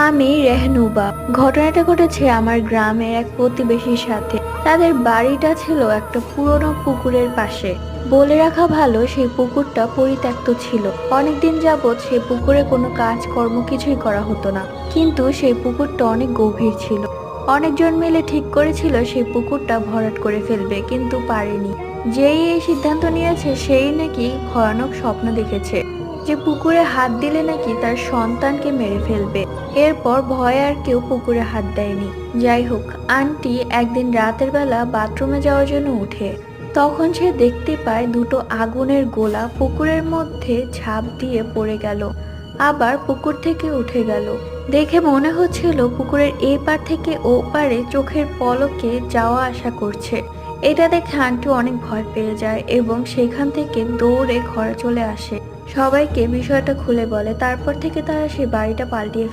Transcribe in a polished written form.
আমি রেহনুবা। ঘটনাটা ঘটেছে আমার গ্রামের এক প্রতিবেশীর সাথে। তাদের বাড়িটা ছিল একটা পুরনো পুকুরের পাশে। বলে রাখা ভালো, সেই পুকুরটা পরিত্যক্ত ছিল। অনেকদিন যাবৎ সেই পুকুরে কোনো কাজকর্ম কিছুই করা হতো না, কিন্তু সেই পুকুরটা অনেক গভীর ছিল। অনেকজন মিলে ঠিক করেছিল সেই পুকুরটা ভরাট করে ফেলবে, কিন্তু পারেনি। যেই এই সিদ্ধান্ত নিয়েছে সেই নাকি ভয়ানক স্বপ্ন দেখেছে যে পুকুরে হাত দিলে নাকি তার সন্তানকে মেরে ফেলবে। এরপর ভয়ে আর কেউ পুকুরে হাত দেয়নি। যাই হোক, আন্টি একদিন রাতের বেলা বাথরুমে যাওয়ার জন্য উঠে। তখন সে দেখতে পায় দুটো আগুনের গোলা পুকুরের মধ্যে ঝাঁপ দিয়ে পড়ে গেল, আবার পুকুর থেকে উঠে গেল। দেখে মনে হচ্ছিল পুকুরের এই পার থেকে ও পারে চোখের পলকে যাওয়া আসা করছে। এটা দেখে আন্টি অনেক ভয় পেয়ে যায় এবং সেখান থেকে দৌড়ে ঘরে চলে আসে। সবাইকে বিষয়টা খুলে বলে। তারপর থেকে তারা সেই বাড়িটা পাল্টিয়ে ফেলে।